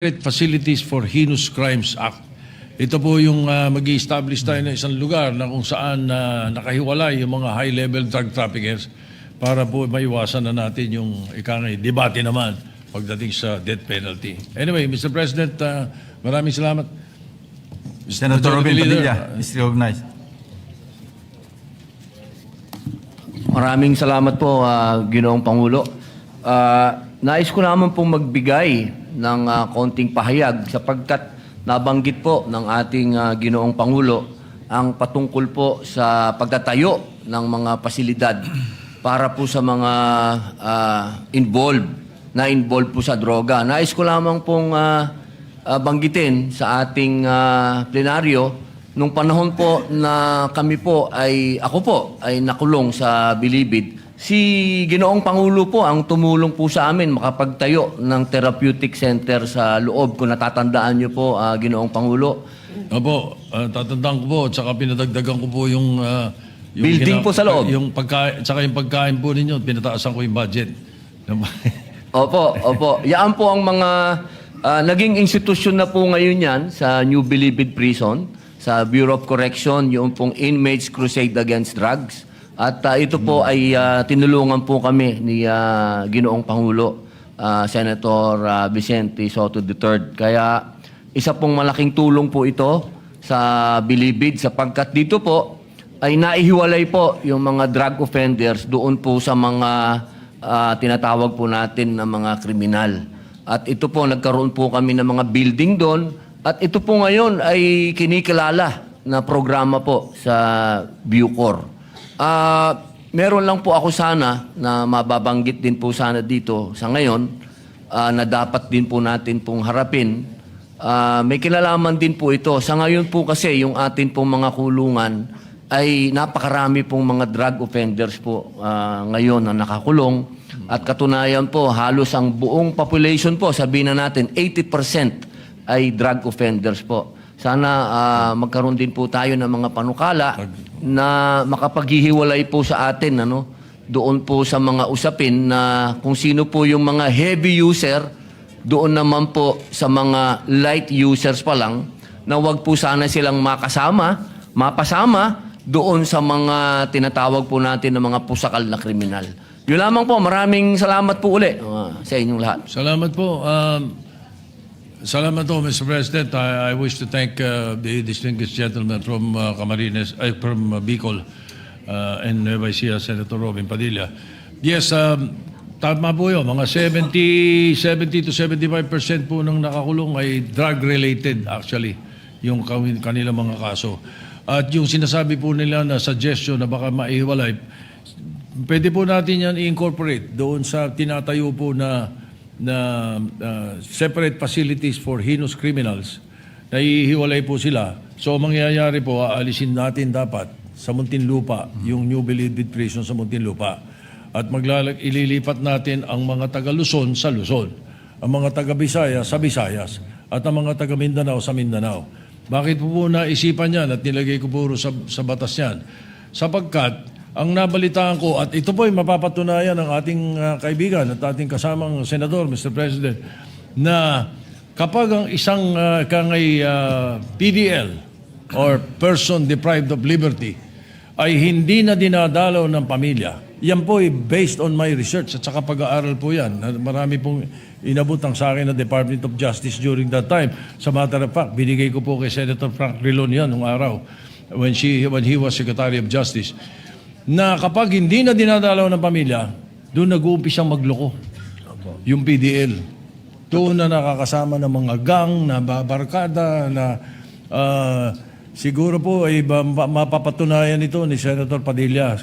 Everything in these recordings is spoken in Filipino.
Facilities for Heinous Crimes Act. Ito po yung mag-i-establish tayo ng isang lugar na kung saan nakahiwalay yung mga high-level drug traffickers para po maiwasan na natin yung debate naman pagdating sa death penalty. Anyway, Mr. President, maraming salamat. Senator Robin Padilla is recognized. Maraming salamat po, Ginoong Pangulo. Nais ko naman pong magbigay ng konting pahayag sapagkat nabanggit po ng ating Ginoong Pangulo ang patungkol po sa pagtatayo ng mga pasilidad para po sa mga involved po sa droga. Nais ko lamang pong banggitin sa ating plenaryo nung panahon po na ako po ay nakulong sa Bilibid. Si Ginoong Pangulo po ang tumulong po sa amin makapagtayo ng therapeutic center sa loob. Kung natatandaan niyo po, Ginoong Pangulo. Opo, tatandaan ko po at saka pinadagdagan ko po yung building po sa loob. Yung pagkain po ninyo, pinataasan ko yung budget. Opo. Yan po ang mga naging institusyon na po ngayon yan sa New Bilibid Prison, sa Bureau of Correction, yung pong Inmates Crusade Against Drugs. At ito po ay tinulungan po kami ni Ginoong Pangulo, Senator Vicente Soto III. Kaya isa pong malaking tulong po ito sa Bilibid sapagkat dito po ay naihiwalay po yung mga drug offenders doon po sa mga tinatawag po natin na mga kriminal. At ito po, nagkaroon po kami ng mga building doon. At ito po ngayon ay kinikilala na programa po sa Bucor. Meron lang po ako sana na mababanggit din po sana dito sa ngayon na dapat din po natin pong harapin. May kinalaman din po ito. Sa ngayon po kasi yung atin pong mga kulungan ay napakarami pong mga drug offenders po ngayon na nakakulong. At katunayan po, halos ang buong population po, sabihin na natin, 80% ay drug offenders po. Sana magkaroon din po tayo ng mga panukala na makapaghihiwalay po sa atin doon po sa mga usapin na kung sino po yung mga heavy user, doon naman po sa mga light users pa lang na wag po sana silang mapasama doon sa mga tinatawag po natin ng mga pusakal na kriminal. Yun lamang po. Maraming salamat po uli sa inyong lahat. Salamat po. Salamat po, Mr. President. I wish to thank the distinguished gentleman from Camarines, from Bicol and Nueva Ecija, Senator Robin Padilla. Yes, tama po yun. Mga 70 to 75% po ng nakakulong ay drug-related actually, yung kanilang mga kaso. At yung sinasabi po nila na suggestion na baka maihiwalay, pwede po natin yan i-incorporate doon sa tinatayo po na separate facilities for heinous criminals. Nahihiwalay po sila. So mangyayari po, aalisin natin dapat sa Muntinlupa, yung New Bilibid Prison sa Muntinlupa. At ililipat natin ang mga taga-Luzon sa Luzon, ang mga taga-Bisaya sa Visayas, at ang mga taga-Mindanao sa Mindanao. Bakit po naisipan yan at nilagay ko puro sa batas yan? Sapagkat ang nabalitaan ko, at ito po ay mapapatunayan ng ating kaibigan at ating kasamang senador, Mr. President, na kapag ang isang PDL or person deprived of liberty ay hindi na dinadalaw ng pamilya, yan po ay based on my research at saka pag-aaral po yan. Marami pong inabot ang sa akin ng Department of Justice during that time. Sa matter of fact, binigay ko po kay Senator Frank Rilon yan nung araw when he was Secretary of Justice, na kapag hindi na dinadalaw ng pamilya, doon nag-uumpisang magloko. Yung PDL. Doon na nakakasama ng mga gang, na barkada, na siguro po ay mapapatunayan ito ni Senator Padilla.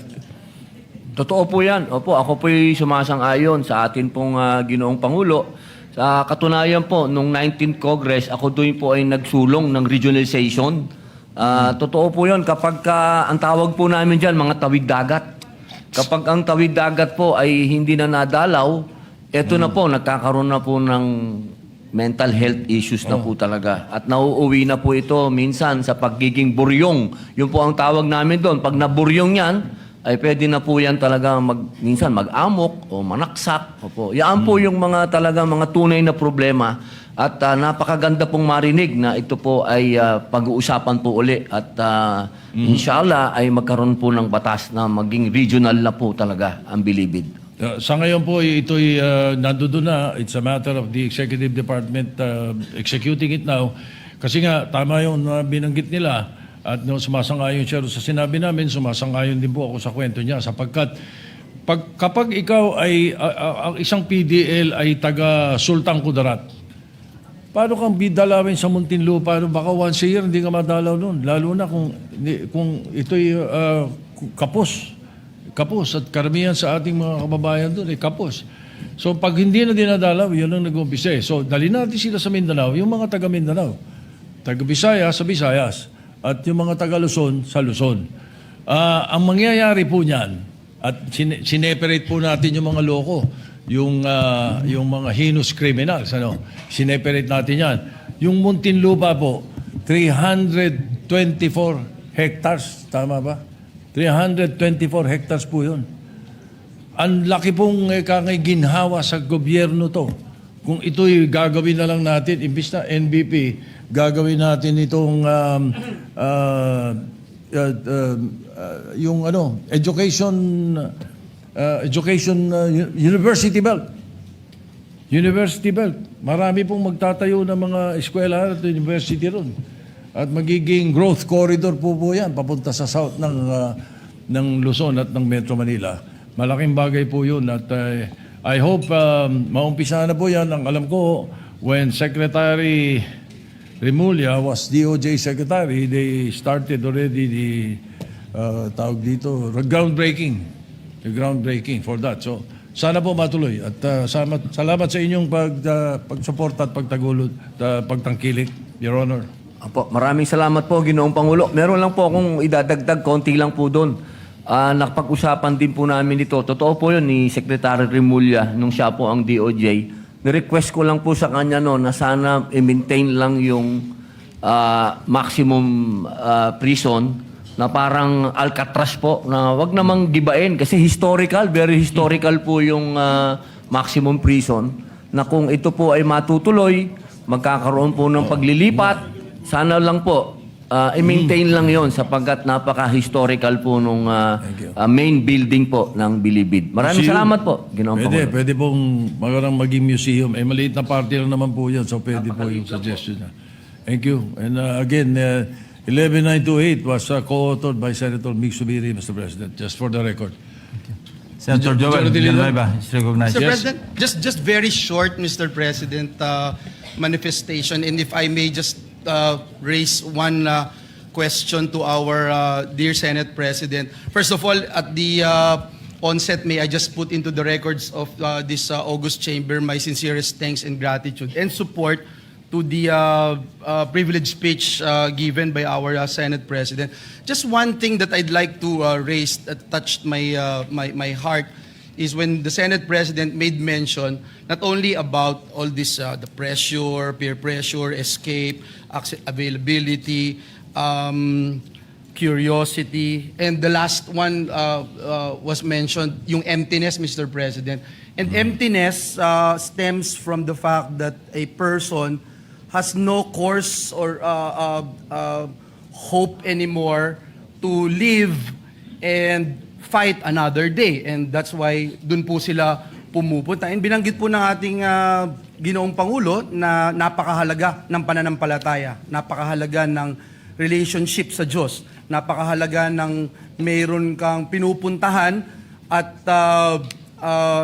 Totoo po yan. Opo, ako po'y sumasang-ayon sa atin pong Ginoong Pangulo. Sa katunayan po, nung 19th Congress, ako doon po ay nagsulong ng regionalization. Totoo po yun. Kapag ang tawag po namin dyan, mga tawid dagat. Kapag ang tawid dagat po ay hindi na nadalaw, eto na po, nagkakaroon na po ng mental health issues na po talaga. At nauuwi na po ito minsan sa pagiging buryong. Yun po ang tawag namin doon. Pag naburyong yan, ay pwede na po yan talaga minsan mag-amok o manaksak. Opo. Yan po yung mga talaga mga tunay na problema At napakaganda pong marinig na ito po ay pag-uusapan po uli. At inshallah ay magkaroon po ng batas na maging regional na po talaga ang Bilibid. Sa ngayon po, ito'y nandoon na. It's a matter of the Executive Department executing it now. Kasi nga, tama yung binanggit nila at sumasang-ayon siya sa sinabi namin, sumasang-ayon din po ako sa kwento niya sapagkat kapag ikaw ay, ang isang PDL ay taga-Sultan Kudarat, paano kang bidalawin sa Muntinlupa? Baka once a year hindi ka madalaw noon. Lalo na kung ito'y kapos at karamihan sa ating mga kababayan doon ay kapos. So pag hindi na dinadalaw, yun ang nag-umpisa. So dali natin sila sa Mindanao, yung mga taga Mindanao, taga Bisaya sa Visayas, at yung mga taga Luzon sa Luzon. Ang mangyayari po niyan, at sineperate po natin yung mga loko, yung mga heinous criminals, sineperate natin yan. Yung Muntinlupa po, 324 hectares, tama ba? 324 hectares po yun. Ang laki pong ginhawa sa gobyerno to. Kung ito'y gagawin na lang natin, imbis na NBP, gagawin natin itong yung university belt. University belt. Marami pong magtatayo ng mga eskwela at university ron. At magiging growth corridor po yan papunta sa south ng Luzon at ng Metro Manila. Malaking bagay po yun at I hope maumpisa na po yan. Ang alam ko, when Secretary Remulla was DOJ Secretary, they started already the tawag dito, the groundbreaking for that. So, sana po matuloy. At salamat sa inyong pagsuporta at pagtangkilik, Your Honor. Apo, maraming salamat po, Ginoong Pangulo. Meron lang po akong idadagdag, konti lang po doon. Nakapag-usapan din po namin ito. Totoo po yun ni Secretary Remulla nung siya po ang DOJ. Ni-request ko lang po sa kanya na sana i-maintain lang yung maximum prison na parang Alcatraz po, na wag namang gibain kasi very historical po yung maximum prison na kung ito po ay matutuloy, magkakaroon po ng paglilipat. Sana lang po, i-maintain lang yon sapagkat napaka-historical po nung main building po ng Bilibid. Maraming salamat po, Ginoong Pangulo. Pwede pong maging museum. Maliit na party lang naman po yan, so pwede po yung suggestion niya. Thank you. And again, 11928 was co-authored by Senator Mig Subiri, Mr. President, just for the record. Senator Joel Villanueva is recognized. Mr. Yes. President, just very short, Mr. President, manifestation, and if I may just raise one question to our dear Senate President. First of all, at the onset, may I just put into the records of this August Chamber my sincerest thanks and gratitude and support to the privileged speech given by our Senate President. Just one thing that I'd like to raise that touched my heart is when the Senate President made mention not only about all this, the pressure, peer pressure, escape, availability, curiosity, and the last one was mentioned, yung emptiness, Mr. President. And emptiness stems from the fact that a person has no course or hope anymore to live and fight another day. And that's why dun po sila pumupunta. And binanggit po ng ating Ginoong Pangulo na napakahalaga ng pananampalataya, napakahalaga ng relationship sa Diyos, napakahalaga ng mayroon kang pinupuntahan at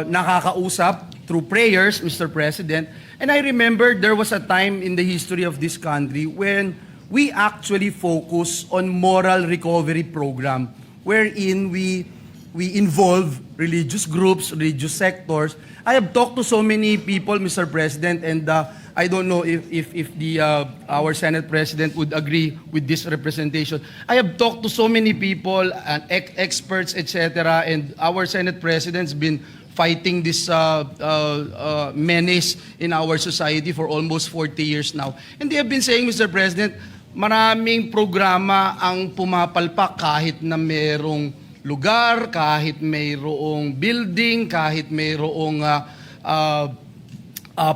nakakausap through prayers, Mr. President. And I remember there was a time in the history of this country when we actually focus on moral recovery program wherein we involve religious groups, religious sectors. I have talked to so many people, Mr. President, and I don't know if our Senate President would agree with this representation. I have talked to so many people, and experts, etc., and our Senate President's been fighting this menace in our society for almost 40 years now. And they have been saying, Mr. President, maraming programa ang pumapalpak kahit na merong lugar, kahit mayroong building, kahit mayroong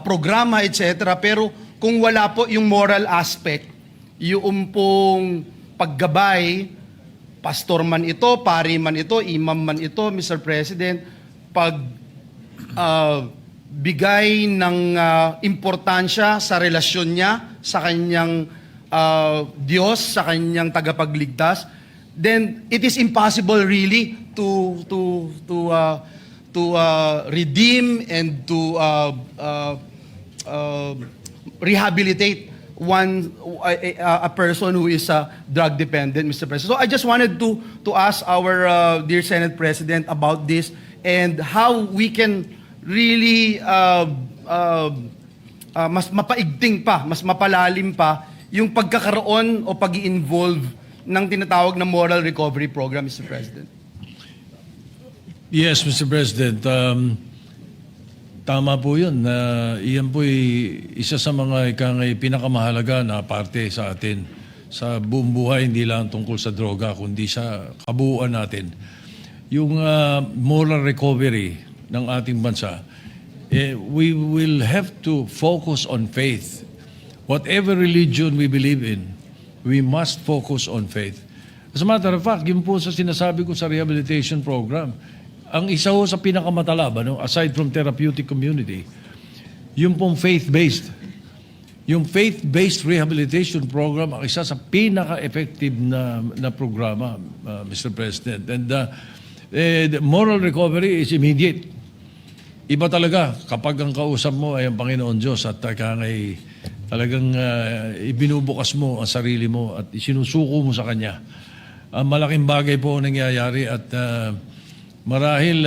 programa, etc. Pero kung wala po yung moral aspect, yung pong paggabay, pastor man ito, pari man ito, imam man ito, Mr. President, pag bigay ng importansya sa relasyon niya sa kanyang Diyos, sa kanyang tagapagligtas, then it is impossible really to redeem and to rehabilitate a person who is drug dependent, Mr. President. So I just wanted to ask our dear Senate President about this and how we can really mas mapaigting pa, mas mapalalim pa yung pagkakaroon o pag-i-involve ng tinatawag na moral recovery program, Mr. President. Yes, Mr. President. Tama po yun. Iyan po isa sa mga pinakamahalaga na parte sa atin. Sa buong buhay, hindi lang tungkol sa droga, kundi sa kabuuan natin. Yung moral recovery ng ating bansa, we will have to focus on faith. Whatever religion we believe in, we must focus on faith. As a matter of fact, yun po sa sinasabi ko sa rehabilitation program, ang isa ho sa pinakamatalab, aside from therapeutic community, yung pong faith-based. Yung faith-based rehabilitation program, ang isa sa pinaka-effective na programa, Mr. President. And the moral recovery is immediate. Iba talaga kapag ang kausap mo ay ang Panginoon Diyos at talagang ibinubukas mo ang sarili mo at isinusuko mo sa Kanya. Malaking bagay po ang nangyayari at marahil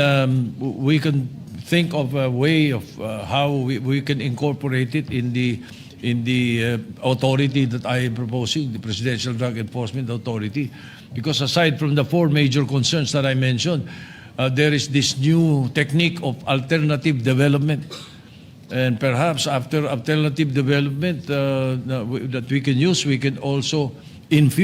we can think of a way of how we can incorporate it in the authority that I am proposing, the Presidential Drug Enforcement Authority. Because aside from the 4 major concerns that I mentioned, there is this new technique of alternative development. And perhaps after alternative development that we can use, we can also infuse